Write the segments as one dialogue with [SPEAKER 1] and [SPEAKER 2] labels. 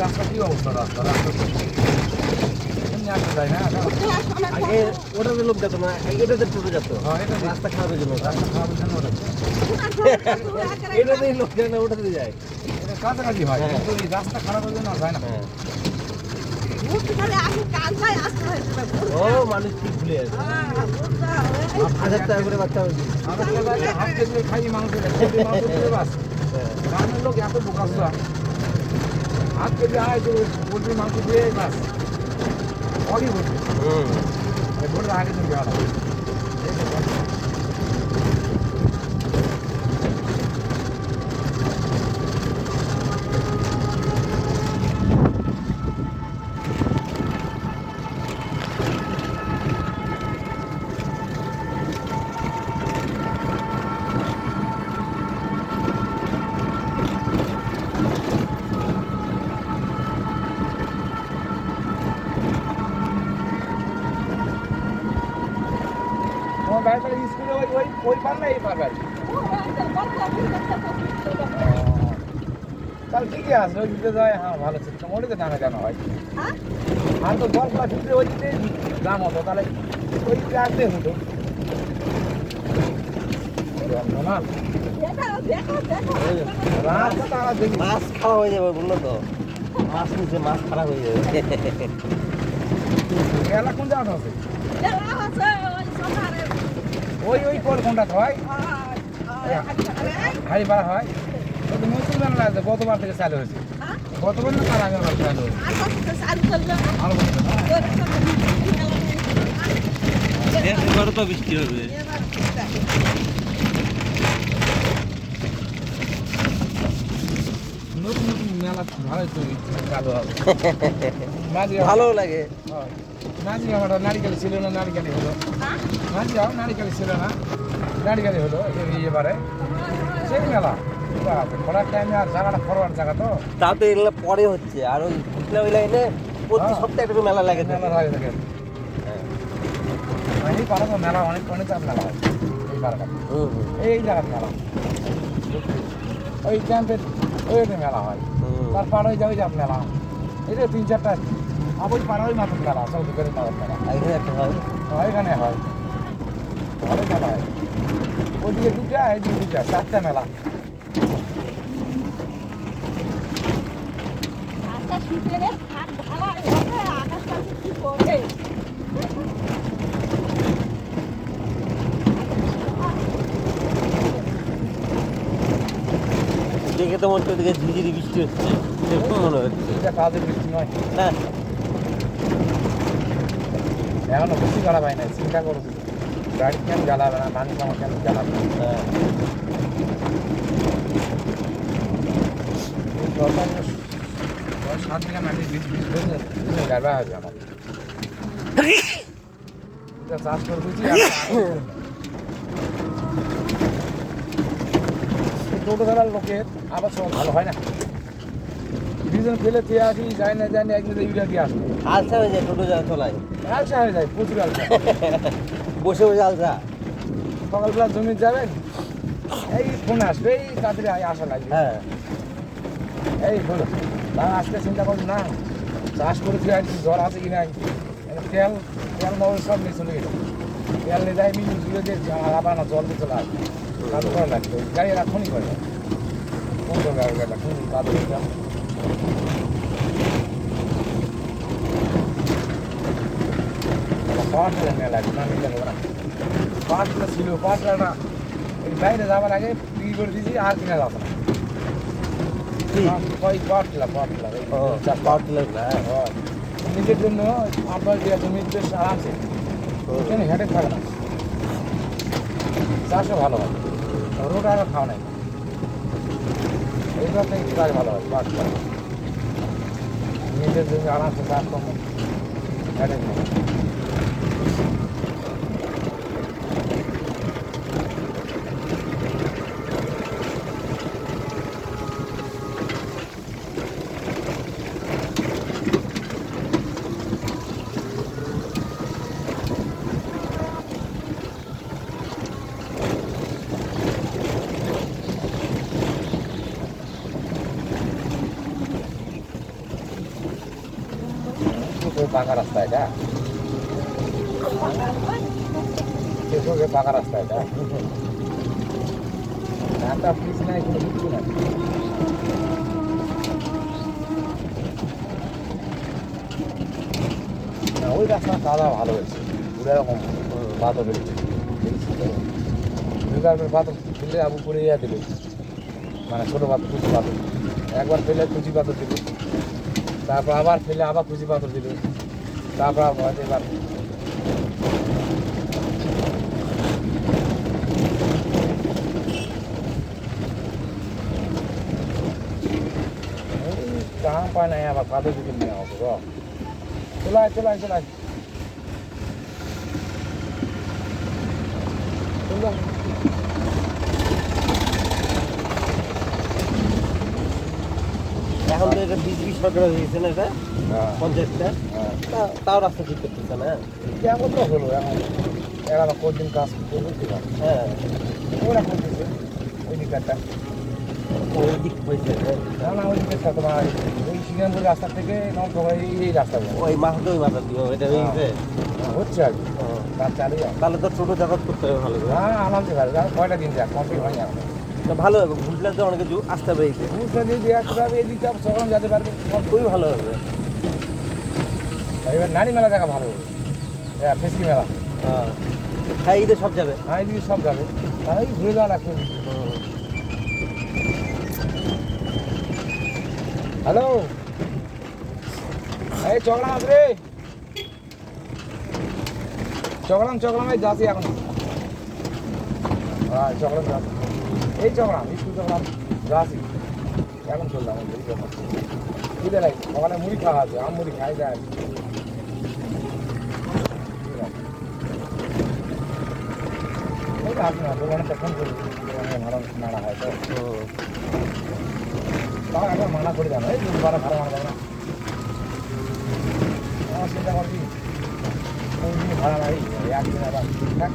[SPEAKER 1] রাস্তা কি অবস্থা রাস্তা রাস্তা এমনি আসা যায় না
[SPEAKER 2] আগে ওটাতে লোক যেত না, এটাতে টোটো যেত।
[SPEAKER 1] হ্যাঁ এটা
[SPEAKER 2] রাস্তা খারাপের জন্য,
[SPEAKER 1] রাস্তা খারাপের জন্য ওটা
[SPEAKER 2] এটাতেই লোক যায় না, ওটাতে যায়।
[SPEAKER 1] এটা কাছাকাছি হয়
[SPEAKER 2] হ্যাঁ।
[SPEAKER 1] কিন্তু এই রাস্তা খারাপের জন্য যায় না
[SPEAKER 2] হ্যাঁ। ও মানুষ কি ভুলে আছে। 1000 টাকা করে বাচ্চা হয়েছে।
[SPEAKER 1] হাত কেটে খাই মানুষের বাস গ্রামের লোক এত বোকাসা হাত কেটে আয় তো পোলট্রি মাংস দিয়ে বাস অগি ভোট ভোটের আগে তুমি গেল তোমার বাড়ি তাহলে স্কুলে ওই ওই ওই পার না এই পার বাড়ি তাহলে ঠিকই আছে ওই দিতে যায় হ্যাঁ ভালো ছিল ওটিতে দামে কেন হয় আর তো গল্পটা ঠিকই ওই দিতে দাম হতো তাহলে ওই দিতে আসতে হতো না রাস্তা তারা দেখি
[SPEAKER 2] মাছ খাওয়া হয়ে যাবে, বললো তো। মাছ নিচে মাছ খারাপ হয়ে যাবে।
[SPEAKER 1] মেলা কোন জায়গা আছে ওই ওই কোল কোনটা হয় হাড়ি পাড়া হয় ওই তো মুসলমান আছে গতবার থেকে চালু হয়েছে গতবার না তার আগের বার চালু হয়েছে ভালো বলছে না
[SPEAKER 2] এবারে তো বৃষ্টি হবে।
[SPEAKER 1] নতুন নতুন মেলা ভালো তৈরি চালু হবে
[SPEAKER 2] ভালো লাগে।
[SPEAKER 1] মাঝি আমার নারিকেল ছিল না নারিকেলই হলো মাঝি যাও নারিকেল ছিল না নারিকেলই হলো এবারে সেই মেলা খরার টাইমে আর জায়গাটা ফরওয়ার্ড জায়গা তো
[SPEAKER 2] তা তো এগুলো পরে হচ্ছে, আর ওই ঘুটলা ওইলা এনে প্রতি সপ্তাহে একটা মেলা লাগে।
[SPEAKER 1] মেলা লাগে থাকে এই পাড়া তো মেলা অনেক অনেক চাপ মেলা হয় এই পাড়াটা এই জায়গার মেলা ওই ক্যাম্পের ওই মেলা হয় তারপর ওই যাবে যাব মেলা এই যে 3-4টা ওই পাড়াই মাত্র মেলা সৌদি করে মেলা
[SPEAKER 2] এখানে একটা হয়,
[SPEAKER 1] এখানে হয় ভালো মেলা হয় ওইদিকে 2টা এইদিকে 2টা 4টা মেলা
[SPEAKER 2] দেখে তো মনে হচ্ছে ওদিকে ঝিঝিরি বৃষ্টি হচ্ছে, এরকম মনে হচ্ছে।
[SPEAKER 1] এটা কাজের বৃষ্টি নয়
[SPEAKER 2] হ্যাঁ,
[SPEAKER 1] এখনো বেশি জ্বালা পাই না চিন্তা করো গাড়ি কেন জ্বালাবে না মানুষ আমার কেন জ্বালাবে না
[SPEAKER 2] হ্যাঁ।
[SPEAKER 1] 7 বিঘা মাটি গাড়বা হবে আমার চাষ করে বুঝি টোটো ধরার লোকের আবার সব ভালো হয় না ডিজেল ফেলে দিয়ে আসি যায় না একদিন ইউরিয়া দিয়ে আসবে
[SPEAKER 2] আলসা হয়ে যায় টোটো যাওয়া চলায়,
[SPEAKER 1] আলসা হয়ে যায় প্রচুর আলসা
[SPEAKER 2] বসে বসে আলসা।
[SPEAKER 1] সকালবেলা জমি যাবেন এই ফোন আসবে এই তাড়াতাড়ি আসা লাগবে
[SPEAKER 2] হ্যাঁ,
[SPEAKER 1] এই হলো তা আজকে চিন্তা করুন না চাষ করেছি আর কি জ্বর আছে কি নাই তেল তেল নবল সব নিয়ে চলে গেল তেল নিয়ে যায় মিনি জুড়ে দিয়ে আবার না জল দিয়ে চলে আসবে কাজ করা লাগবে গাড়ি এখনই করে কোন গাড়ি গাড়ি কোন কাজ করতাম পাওয়ার টিলার নেওয়া লাগবে না নিলে হবে না পাওয়ার টিলার ছিল পাওয়ার টিলারটা এই বাইরে যাওয়ার আগে বিক্রি করে দিয়েছি আর কিনা যাবে না পাওয়ার টিলার
[SPEAKER 2] পাওয়ার টিলার না।
[SPEAKER 1] নিজের জন্য আপনার যে জমি বেশ আরামসে ওখানে হেঁটে থাকে না চাষও ভালো হয় রোড আর খাওয়া নাই এইবার থেকে কাজ ভালো হয় পাওয়ার টিলার নিজের জমি আরামসে চাষ কম হেঁটে পাকা রাস্তা এটা, কৃষকের পাকা রাস্তা এটা, একটা পিস নাই কোনো কিছু নাই। না ওই রাস্তা কাদা ভালো হয়েছে, পুরো এরকম পাথর বেরিয়েছে, পাথর ফেলে আবু করে ইয়া দিল, মানে ছোটো পাথর কুচি পাথর, একবার ফেলে কুচি পাথর দিল, তারপর আবার ফেলে আবার কুচি পাথর দিল, তারপর এবার কাম পায় নাই, আবার পাথর দিকে নিয়ে আসবো র, চলায় চলায় চলায় চলো।
[SPEAKER 2] এখন তো এটা 20 সরকার হয়েছে না, এটা
[SPEAKER 1] হ্যাঁ
[SPEAKER 2] পঞ্চায়েতটা, তাও রাস্তা ঠিক করতেছে না।
[SPEAKER 1] কেমন তো হলো এখন, এরা কদিন কাজ করবে কি ভাব,
[SPEAKER 2] হ্যাঁ
[SPEAKER 1] ওরা করতেছে ওই দিকটা,
[SPEAKER 2] ওই দিক হয়েছে,
[SPEAKER 1] না না ওই দিকটা তোমার ওই শ্রীরামপুর রাস্তা থেকে এই রাস্তা
[SPEAKER 2] ওই মাথা ওই মাথা দিব এটা হয়েছে
[SPEAKER 1] হচ্ছে আর কি, কাজ চালিয়ে যাও।
[SPEAKER 2] তাহলে তো ছোটো যাতায়াত করতে হবে ভালো করে।
[SPEAKER 1] হ্যাঁ আলহামদুলিল্লাহ, কয়টা দিন যাক কমপ্লিট হয় না,
[SPEAKER 2] তো ভালো হবে, ঘুরলে তো অনেক কিছু আসতে হবে এই
[SPEAKER 1] বুঝতে দিয়ে দিয়ে আসতে হবে, এদিকে সকাল যেতে পারবে,
[SPEAKER 2] খুবই ভালো হবে।
[SPEAKER 1] এবার নারী মেলা দেখা ভালো হবে, হ্যাঁ ফেসকি মেলা,
[SPEAKER 2] হ্যাঁ হ্যাঁ ঈদে সব যাবে।
[SPEAKER 1] হ্যাঁ এদিকে সব যাবে, তাই ঘুরে যাওয়া লাগবে। হ্যালো, এই চকলাম আছে রে, চকলাম এই যাচ্ছি এখন, হ্যাঁ চকলাম যাচ্ছি, এই চকলাম স্কুল চকলাম যাচ্ছি এখন, চললাম বুঝতে লাগে ওখানে মুড়ি খাওয়া আছে, আম মুড়ি খাই যায়, আসবে না দোকানে ফোন করি, ভাড়া নাড়া হয় তো, তাও একবার মানা করে দেন, এই ভাড়া ভাড়া মানা যাবে না, আমার চিন্তা করছি কোন দিন ভাড়া মারি, একদিন আবার থাক,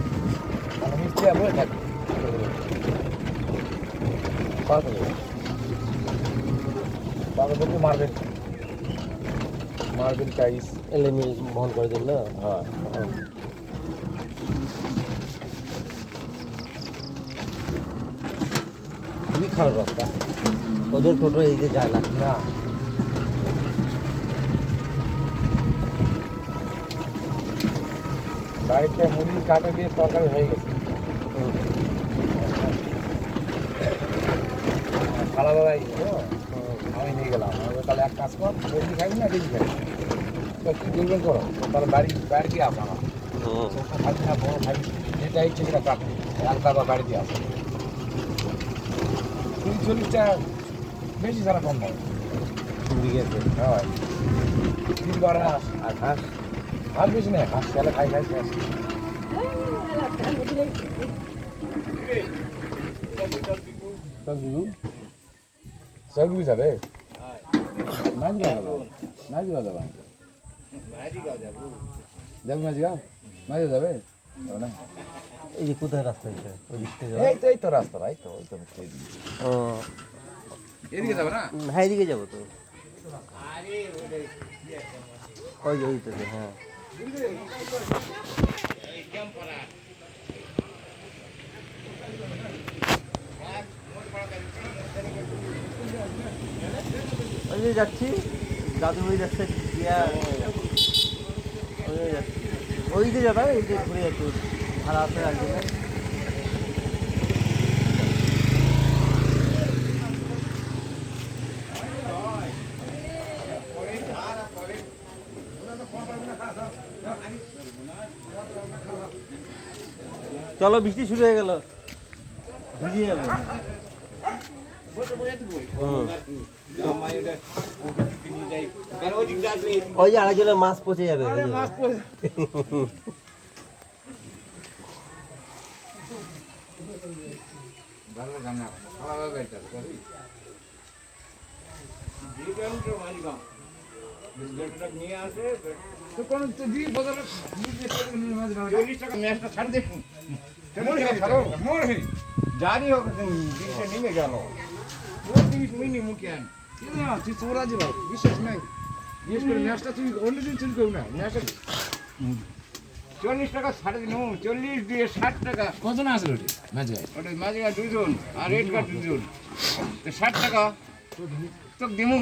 [SPEAKER 1] মানে মিস্ত্রি বলে থাকি মার্বেল মার্বেল টাইস
[SPEAKER 2] এলে মিল বহন করে দিন না।
[SPEAKER 1] হ্যাঁ
[SPEAKER 2] খুবই খারাপ রাস্তা, ওদের টোটো এই যে যায় না।
[SPEAKER 1] না বাড়িতে মুড়ি কাটে দিয়ে তরকারি হয়ে গেছে, খালা দাদাই আমি নিয়ে গেলাম, তাহলে এক কাজ কর, মুরগি খাবি না ডিম খাবি, তো কি দুর্বল করো, তাহলে বাড়ি দিয়ে আসো আমার, ছোটো খাবি না বড়ো খাবি, যেটা ইচ্ছে সেটা কাটবি, এক দাবা বাড়ি দিয়ে আসো, 30-40 টাকা বেশি ছাড়া কম হবে, হ্যাঁ 3 বার হাঁস, আর হাঁস বেশি নেই, হাঁস খেলে খাই শেষ। সব যাবে নাচ গাওয়া যাবে যাবে নাচ যাবে না,
[SPEAKER 2] এই যে কোথায় রাস্তা এটা, ওই দিক থেকে
[SPEAKER 1] এই তো রাস্তা, এই তো এদিকে যাবে না,
[SPEAKER 2] হ্যাঁ এদিকে যাবো তো, ওই যে ওইটাতে, হ্যাঁ ওই যে যাচ্ছি দাদু ওই যাচ্ছে ওই যে যাবে, এই যে ঘুরে যাচ্ছে ভাড়া আছে আসবে। চলো বৃষ্টি শুরু হয়ে গেল, ভিজিয়ে যাবে। ওই যে আরেকজনের মাছ পচে যাবে,
[SPEAKER 1] জানি হোক নেমে গেল, মিনিমুম কেন বিশ্বাস নাই, জিজ্ঞেস করে ম্যাচটা তুই অন্যদিন চুরি করবো না ম্যাচটা 40 টাকা ছাড়ে দিন 40 দিয়ে 60 টাকা
[SPEAKER 3] কজন আসলো ওটি ম্যাচ গায়ে
[SPEAKER 1] ওটা মাঝে দুজন আর রেড কার্ড দুজন 60 টাকা তোকে দিমু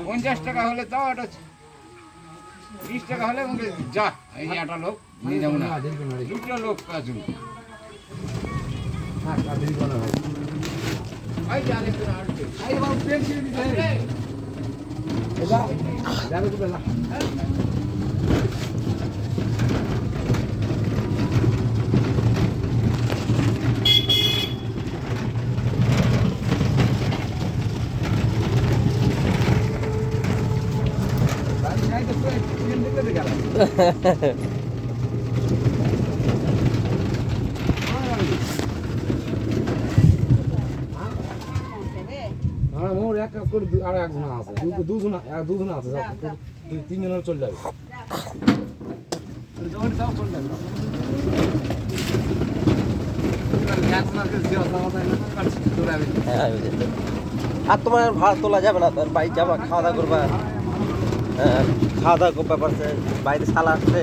[SPEAKER 1] 50 টাকা হলে তাও ওটা 20 টাকা হলে আমাকে যা এই একটা লোক নিয়ে যাবো না দুটো লোক পাঁচজন এই যে আরেকজন আসছে এই বাবু পেন্সিল দিতে
[SPEAKER 3] এটা যাবে তো বেলা
[SPEAKER 1] আমার মোর এক কাজ করে আর একজন আছে দুজন আছে তিনজনের চলে যাবে
[SPEAKER 2] হ্যাঁ আর তোমার ভাড়া তোলা যাবে না তোর বাড়ি যাবা খাওয়া দাওয়া করবা খাওয়া দাওয়া করবা পারছে বাড়িতে শালা আসছে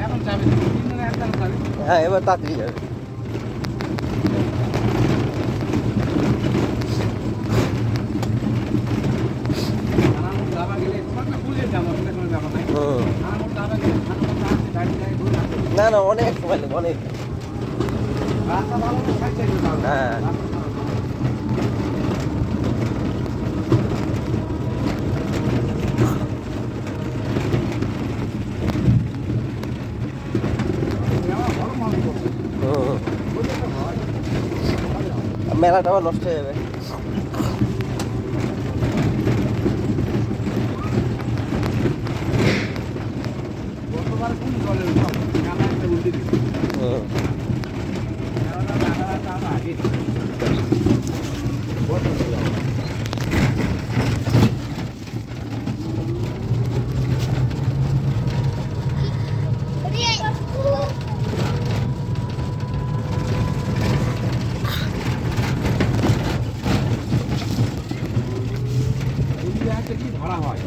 [SPEAKER 1] এখন যাবে তিনজনে একদম যাবে
[SPEAKER 2] হ্যাঁ এবার তাড়াতাড়ি যাবে
[SPEAKER 1] দাবা গেলে তোমার না ভুলে যাবো সেটা কোনো ব্যাপার নাই
[SPEAKER 2] হুম।
[SPEAKER 1] আমার দাবা গেলে গাড়ি গাড়ি ঘুরে আসবে
[SPEAKER 2] না না অনেক সময় লাগবে অনেক
[SPEAKER 1] রাস্তা ভালো না সাইড
[SPEAKER 2] হ্যাঁ হুম। মেলাটা আবার নষ্ট হয়ে যাবে হুম।
[SPEAKER 1] ভাড়া হয়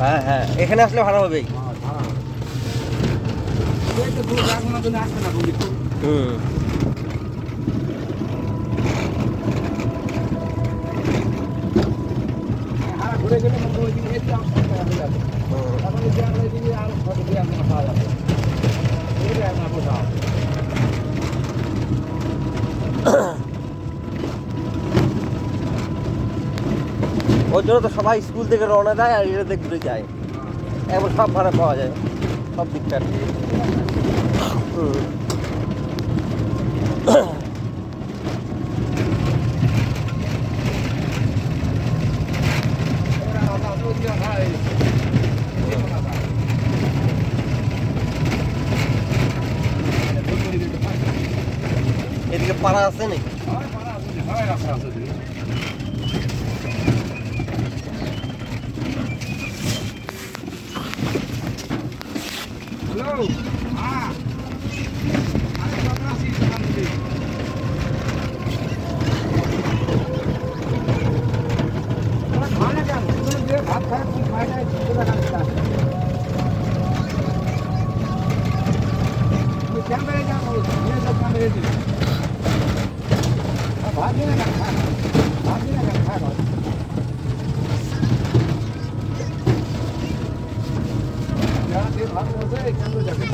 [SPEAKER 2] হ্যাঁ হ্যাঁ এখানে আসলে ভাড়া হবেই
[SPEAKER 1] ভাড়া হয় এই তো দূর রাখবো না তুমি আসবে না বলি
[SPEAKER 2] হুম
[SPEAKER 1] হারা ঘুরে গেলে মনে হয় এই দাম হয়ে যাবে
[SPEAKER 2] হুম।
[SPEAKER 1] তারপরে যে আমরা এদিকে আরো ফটো দিয়ে আমরা পাওয়া যাবে এই যে আমরা কোথাও
[SPEAKER 2] ওর জন্য তো সবাই স্কুল থেকে রওনা দেয় আর এটাতে ঘুরে যায় এমন সব ভাড়া পাওয়া যায় সব দিককার হুম। এদিকে পাড়া আছে নাকি
[SPEAKER 1] Hello. Ah. Ada operasi sekarang ini. Mana kan? Sebelum dia भात खाया कुछ खाया है पूरा काम करता है। ये क्या करेगा वो? ये सब काम करेगी। भात नहीं ना खा। भात नहीं ना खा भात। यार ये भात होता है क्या तो जाके।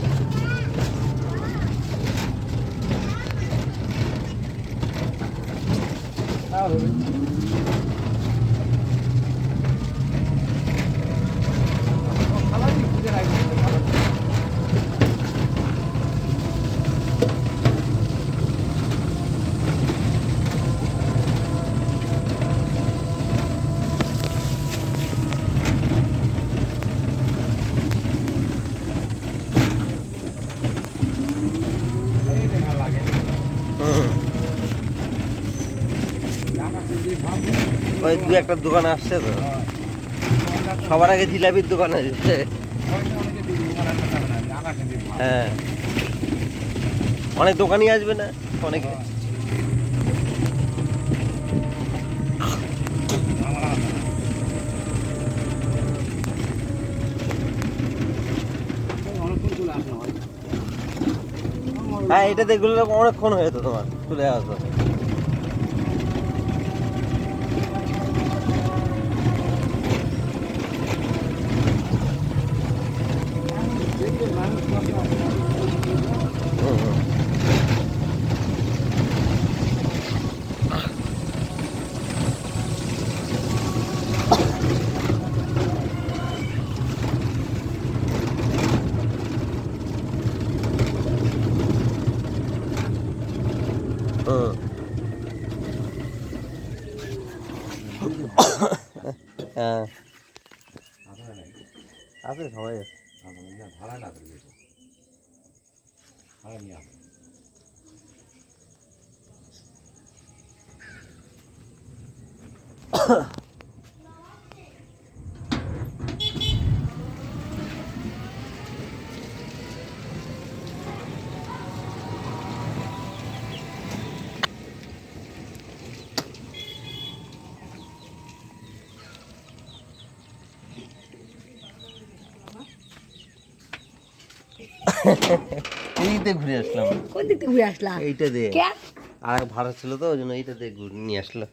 [SPEAKER 1] हाँ हो गई।
[SPEAKER 2] ওই দু একটা দোকান আসছে তো সবার আগে জিলাপির দোকান আসছে
[SPEAKER 1] কাছে দিয়ে ভালো।
[SPEAKER 2] হ্যাঁ অনেক দোকানই আসবে না অনেকে
[SPEAKER 1] আমার আলাদা। অনেকক্ষণ চলে আসলাম ভাই।
[SPEAKER 2] হ্যাঁ এটা দেখগুলো অনেকক্ষণ হয়ে যেত তোমার চলে আসো হ্যাঁ আছে সবাই আছে
[SPEAKER 1] ভাড়া না করবে ভাড়া নিয়ে আসবে।
[SPEAKER 2] এইতে ঘুরে আসলাম
[SPEAKER 4] কোন দিক থেকে ঘুরে আসলা
[SPEAKER 2] এইটা দিয়ে
[SPEAKER 4] কেন
[SPEAKER 2] আর এক ভাড়া ছিল তো ওই জন্য এইটা দিয়ে ঘুরে নিয়ে আসলো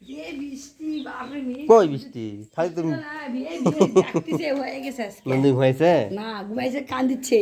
[SPEAKER 4] যে বৃষ্টি বাপরে মেয়ে
[SPEAKER 2] কই বৃষ্টি খালি তুমি
[SPEAKER 4] না বিয়ে বিয়ে দেখতেছে হয়ে গেছে আজকে
[SPEAKER 2] নন্দী হয়েছে
[SPEAKER 4] না ঘুমাইছে কান দিচ্ছে